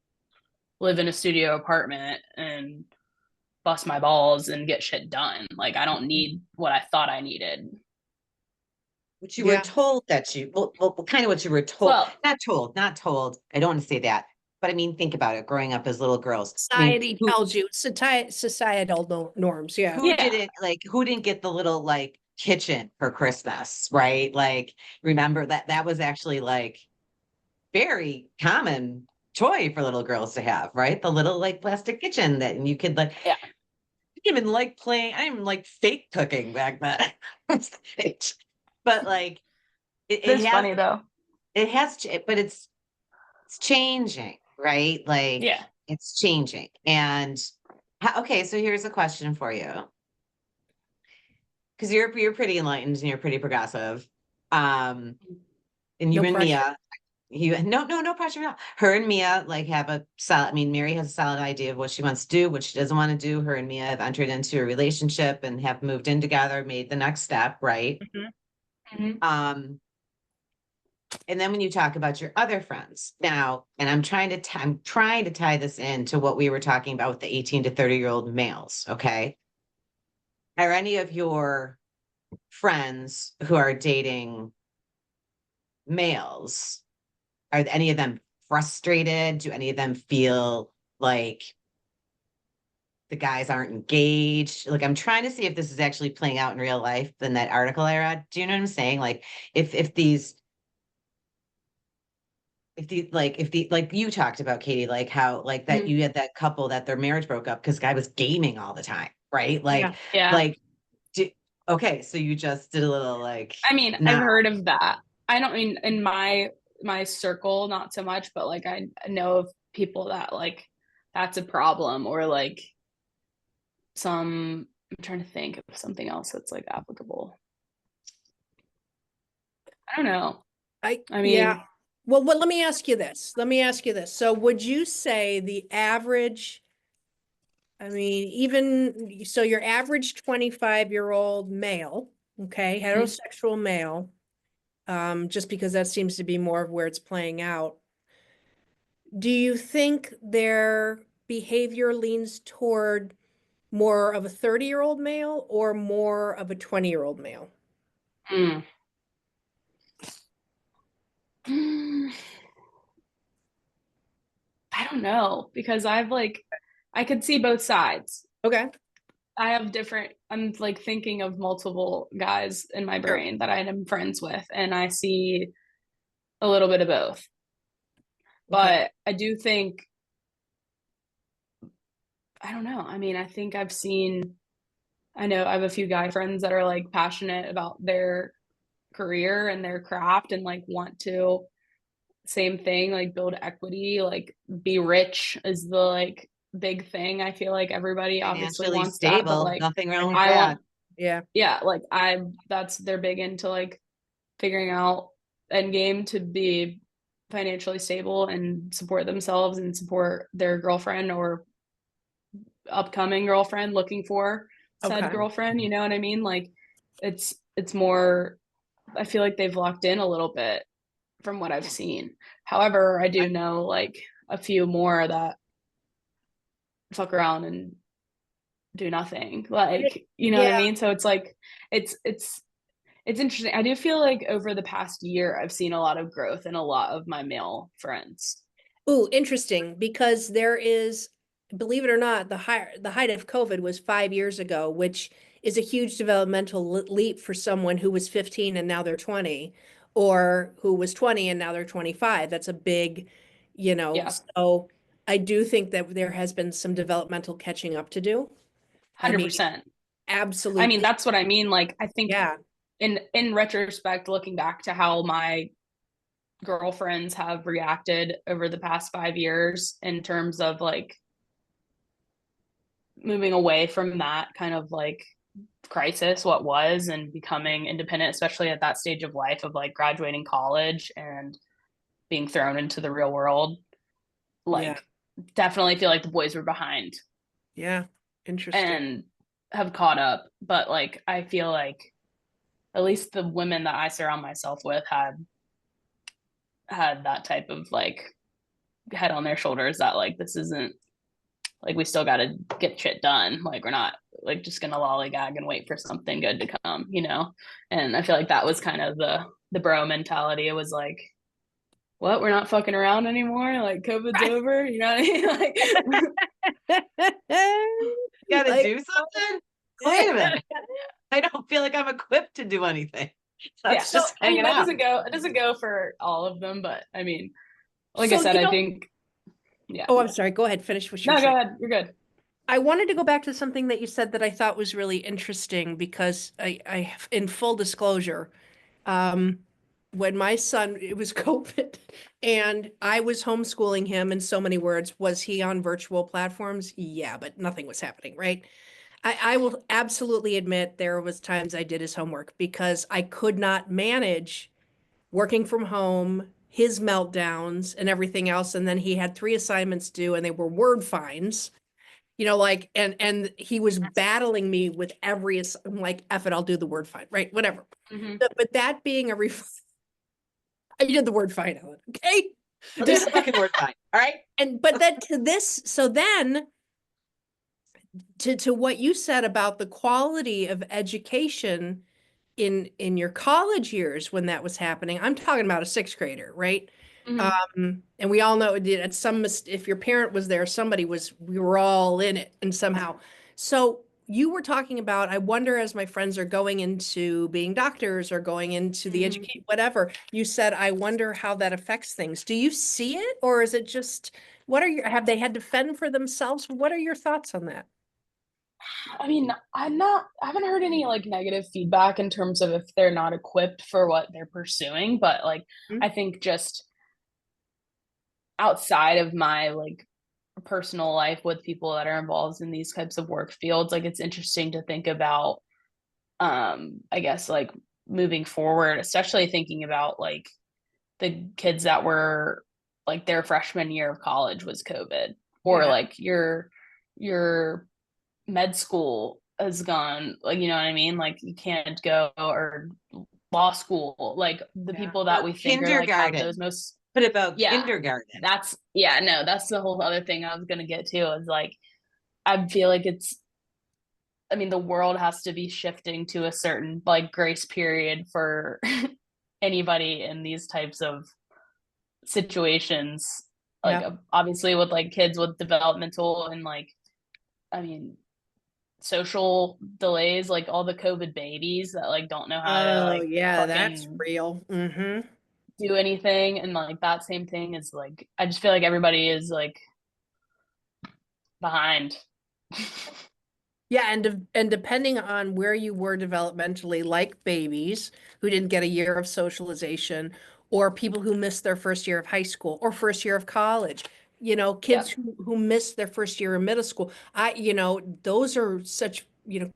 live in a studio apartment and bust my balls and get shit done. Like I don't need what I thought I needed. What you were Yeah. told that kind of what you were told, Well, not told. I don't want to say that, but I mean, think about it. Growing up as little girls, I mean, Society tells you, societal norms. Yeah. yeah, who didn't get the little like kitchen for Christmas, right? Like, remember that was actually like very common toy for little girls to have, right? The little like plastic kitchen that and you could like yeah. I didn't even like fake cooking back then. But like It's funny though. but it's changing, right? Like Yeah. it's changing. And okay, so here's a question for you. Because you're pretty enlightened and you're pretty progressive. Um, and you No and pressure. Mia, no pressure at all. Her and Mia like have a solid, I mean, Mary has a solid idea of what she wants to do, what she doesn't want to do. Her and Mia have entered into a relationship and have moved in together, made the next step, right? Mm-hmm. Um, and then when you talk about your other friends now, and I'm trying to tie this into what we were talking about with the 18 to 30-year-old males, okay? Are any of your friends who are dating males, are any of them frustrated? Do any of them feel like the guys aren't engaged? Like I'm trying to see if this is actually playing out in real life than that article I read. Do you know what I'm saying? Like if these if the like you talked about Katie, like how like that Mm-hmm. you had that couple that their marriage broke up because guy was gaming all the time, right? Yeah. Yeah. Like do, okay, so you just did a little like I mean, I've no. heard of that. I don't mean in my circle, not so much, but like I know of people that like that's a problem, or like I'm trying to think of something else that's like applicable. I don't know. I Yeah. mean, Well, let me ask you this. So would you say the average, I mean, even so your average 25-year-old male, okay, heterosexual male, just because that seems to be more of where it's playing out. Do you think their behavior leans toward more of a 30-year-old male or more of a 20-year-old male? mm, I don't know, because I could see both sides. Okay. I'm like thinking of multiple guys in my Sure. brain that I am friends with, and I see a little bit of both. Okay. But I do think, I don't know. I mean, I know I have a few guy friends that are like passionate about their career and their craft and like want to, same thing, like build equity, like be rich is the like big thing. I feel like everybody obviously Financially wants that, but stable, like nothing wrong with I that. want, Yeah. yeah, like they're big into like figuring out end game to be financially stable and support themselves and support their girlfriend or upcoming girlfriend looking for said Okay. girlfriend, you know what I mean? Like it's more, I feel like they've locked in a little bit from what I've seen. However, I do know like a few more that fuck around and do nothing. Like, you know what I Yeah. mean? So it's like it's interesting. I do feel like over the past year I've seen a lot of growth in a lot of my male friends. Ooh, interesting, because there is, believe it or not, the height of COVID was 5 years ago, which is a huge developmental leap for someone who was 15 and now they're 20, or who was 20 and now they're 25. That's a big, Yeah, so I do think that there has been some developmental catching up to do. I mean, 100%. I mean, absolutely. that's what I mean. Like I think Yeah. in retrospect, looking back to how my girlfriends have reacted over the past 5 years in terms of like moving away from that kind of like crisis, what was, and becoming independent, especially at that stage of life of like graduating college and being thrown into the real world. Yeah. Like, definitely feel like the boys were behind Yeah. Interesting. and have caught up. But like, I feel like at least the women that I surround myself with had that type of like head on their shoulders that like this isn't like we still got to get shit done. Like we're not like just gonna lollygag and wait for something good to come, you know. And I feel like that was kind of the bro mentality. It was like, what? We're not fucking around anymore. Like COVID's over. You know what I mean? Like, You gotta Like, do something? Wait a minute. I don't feel like I'm equipped to do anything. yeah. That's So just I mean, hanging that out. doesn't go for all of them, but I mean, like I so said, I think, yeah. oh, I'm sorry. Go ahead. Finish what you're No, go saying. ahead. You're good. I wanted to go back to something that you said that I thought was really interesting because in full disclosure, um, when my son, it was COVID, and I was homeschooling him in so many words. Was he on virtual platforms? Yeah, but nothing was happening, right? I will absolutely admit there was times I did his homework because I could not manage working from home, his meltdowns and everything else. And then he had 3 assignments due and they were word finds, like, and he was battling me with I'm like, F it, I'll do the word find, right? Whatever. Mm-hmm. But that being I did the word find, Ellen, okay? I'll do the fucking word fine. All right. But then so then to what you said about the quality of education in your college years when that was happening, I'm talking about a sixth grader, right? And we all know if your parent was there, we were all in it and somehow. So you were talking about, I wonder, as my friends are going into being doctors or going into the education, whatever, you said, I wonder how that affects things. Do you see it, or is it just, have they had to fend for themselves? What are your thoughts on that? I mean, I haven't heard any like negative feedback in terms of if they're not equipped for what they're pursuing, but like Mhm. I think just outside of my like personal life with people that are involved in these types of work fields, like it's interesting to think about, I guess like moving forward, especially thinking about like the kids that were like their freshman year of college was COVID, or Yeah. like your med school has gone, like, you know what I mean? Like you can't go, or law school, like the Yeah. people that Or we think are like have those kindergarten. most, What about yeah, kindergarten? that's, yeah, no, that's the whole other thing I was gonna get to, is like I feel like it's, I mean, the world has to be shifting to a certain like grace period for anybody in these types of situations. Like Yeah. obviously with like kids with developmental and like, I mean, social delays, like all the COVID babies that like don't know how to Oh like yeah, that's fucking real. Mm-hmm. do anything, and like that same thing is like, I just feel like everybody is like behind. Yeah, and depending on where you were developmentally, like babies who didn't get a year of socialization, or people who missed their first year of high school or first year of college, kids Yep. who missed their first year of middle school. Those are such,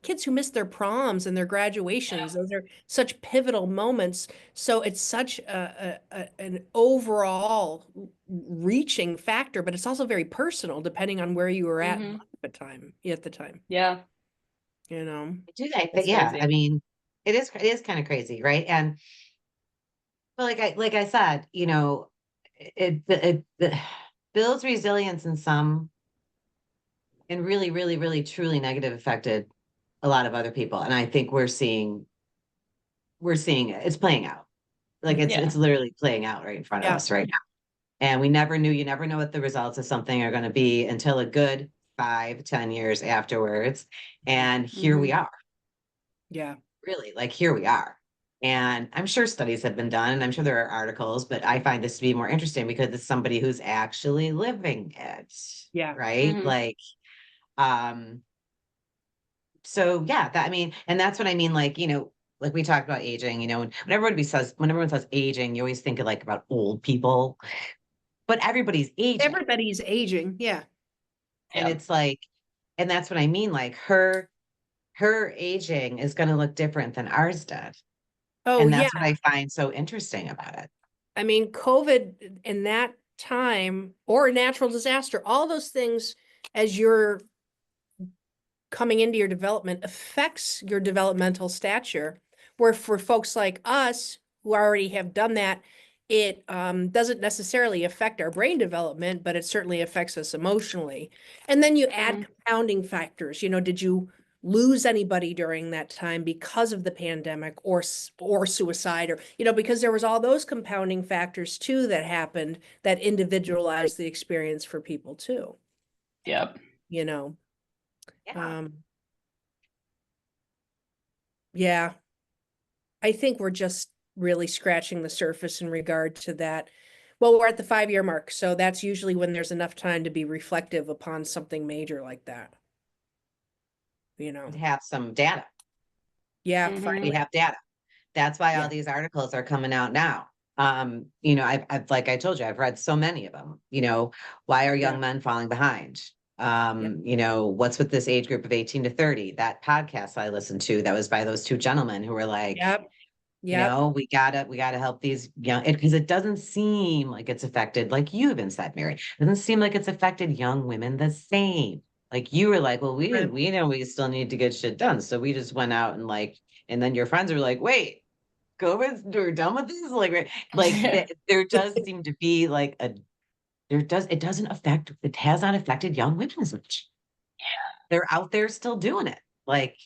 kids who missed their proms and their graduations. Those are such pivotal moments. So it's such an overall reaching factor, but it's also very personal depending on where you were at Mm-hmm. at the time. Yeah, You know? Do that, but it's yeah, I crazy. mean, it is kind of crazy, right? And but like I said, it builds resilience in some, and really, really, really, truly negative affected a lot of other people. And I think we're seeing it. It's playing out. Like Mhm. it's Yeah. literally playing out right in front of Yeah. us right now. And you never know what the results of something are going to be until a good 5, 10 years afterwards. And here we Mm-hmm. are, Yeah. really, like here we are. And I'm sure studies have been done, and I'm sure there are articles, but I find this to be more interesting because it's somebody who's actually living it, Yeah. right? Mm-hmm. Like, um, so yeah, that I mean, and that's what I mean, like, like we talked about aging, when everyone says aging, you always think of like about old people, but everybody's aging. Everybody's aging. Yeah. And Yeah. it's like, and that's what I mean, like her aging is going to look different than ours did. Oh, And yeah. that's what I find so interesting about it. I mean, COVID in that time or a natural disaster, all those things as you're coming into your development affects your developmental stature. Where for folks like us who already have done that, it doesn't necessarily affect our brain development, but it certainly affects us emotionally. And then you add Mm-hmm. compounding factors. Did you lose anybody during that time because of the pandemic or suicide, or because there was all those compounding factors too that happened that individualized the experience for people too. Yep. You know. Yeah. Um, yeah. I think we're just really scratching the surface in regard to that. Well, we're at the 5-year mark, so that's usually when there's enough time to be reflective upon something major like that. And have some data. Yeah, Mm-hmm. We finally. have data. That's why all Yeah, these articles are coming out now. I've like I told you, I've read so many of them. Why are yeah, young men falling behind? yeah, What's with this age group of 18 to 30? That podcast I listened to that was by those two gentlemen who were like, yep, yep. we gotta help these young, because it doesn't seem like it's affected, like you even said, Mary. It doesn't seem like it's affected young women the same. Like you were like, well, Right. we know we still need to get shit done. So we just went out and and then your friends were like, wait, COVID, we're done with this? Like, right, there does seem to be like it doesn't affect, it has not affected young women as much. They're out there still doing it. Like,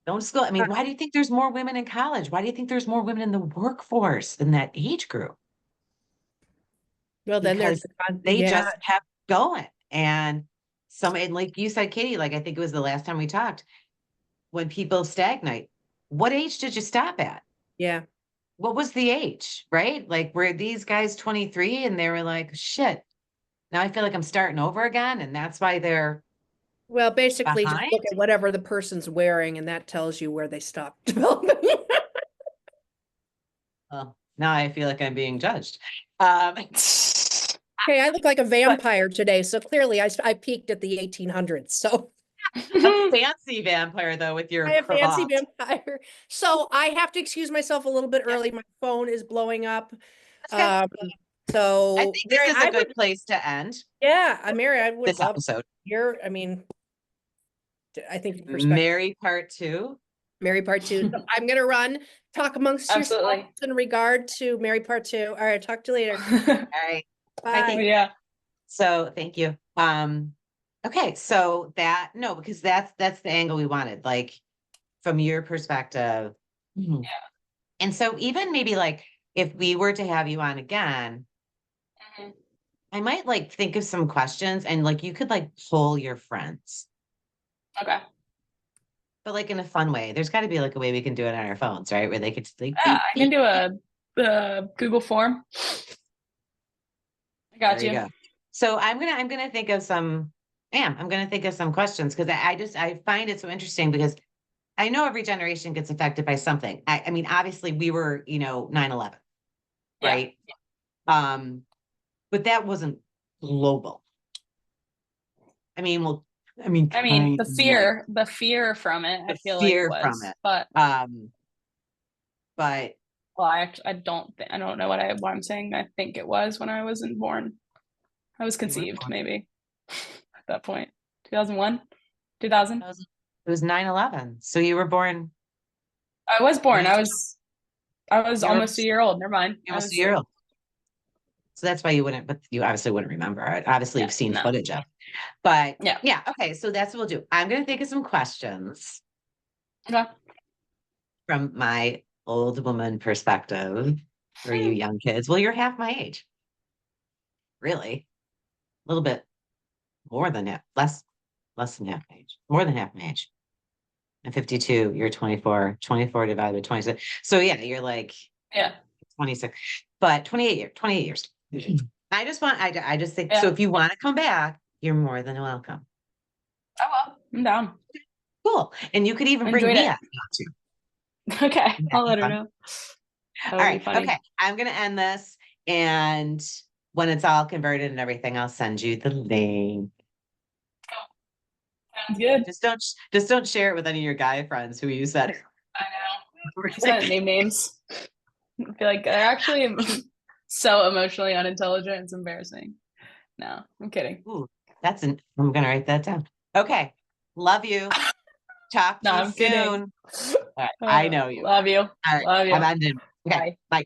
don't school. I Uh, mean, why do you think there's more women in college? Why do you think there's more women in the workforce in that age group? Well, then there's Because the they yeah. just kept going. And like you said, Katie, like I think it was the last time we talked, when people stagnate, what age did you stop at? Yeah. What was the age, right? Like, were these guys 23 and they were like, shit, now I feel like I'm starting over again. And that's why they're Well, basically, just behind. look at whatever the person's wearing, and that tells you where they stopped developing. Well, now I feel like I'm being judged. Okay, I look like a vampire today, so clearly I peaked at the 1800s. So A fancy vampire though with your I have fancy cravat. vampire. So I have to excuse myself a little bit Yeah. early. My phone is blowing up. That's good. Um, so I think this Mary, is I a good would, place to end Mary, I would this love episode. your, I mean, I think your perspective, Mary part 2. Mary part 2. So I'm gonna run, talk amongst yourselves Absolutely. in regard to Mary part 2. All right, talk to you later. All right. Bye. Yeah. So thank you. Okay, so no, because that's the angle we wanted, like from your perspective. Mhm. Yeah. And so even maybe like if we were to have you on again, Mhm. I might like think of some questions and like you could like poll your friends, Okay. but like in a fun way. There's got to be like a way we can do it on our phones, right? Where they could just like Yeah, I can do a Google form. I got there you you. go. So I'm gonna think of some. I'm gonna think of some questions because I find it so interesting because I know every generation gets affected by something. I mean, obviously we were, 9/11, Yeah. right? But that wasn't global. I mean, I mean, kind the fear from it, I of feel like fear from was, it. but But well, I don't know what I'm saying. I think it was when I wasn't born. I was you were conceived, born. maybe at that point. 2001, 2000. It was 9/11. So you were born. I was born. You I was were almost a year old. Never mind. I almost a was year like, old. So that's why you wouldn't, but you obviously wouldn't remember it. Obviously, yeah, you've seen no. footage of. But Yeah. yeah, okay. So that's what we'll do. I'm gonna think of some questions Okay. from my old woman perspective for you young kids. Well, you're half my age. Really. A little bit more than half, less than half my age, more than half my age. I'm 52, you're 24, 24 divided by 26. So yeah, you're like Yeah. 26, but 28 years. I just think, so Yeah. if you want to come back, you're more than welcome. Oh well, I'm down. Cool. And you could even I bring enjoyed me it. up if you want to. Okay, Wouldn't that I'll be let her fun? know. That All would be right. funny. Okay. I'm going to end this. And when it's all converted and everything, I'll send you the link. Sounds good. Just don't share it with any of your guy friends who you said. I know. I said name names. I feel like they're actually so emotionally unintelligent. It's embarrassing. No, I'm kidding. Ooh, I'm gonna write that down. Okay. Love you. Talk to No, you I'm kidding. soon. All right. I know you. Love you. All right. Love you. I'm ended. Okay. Bye. Bye.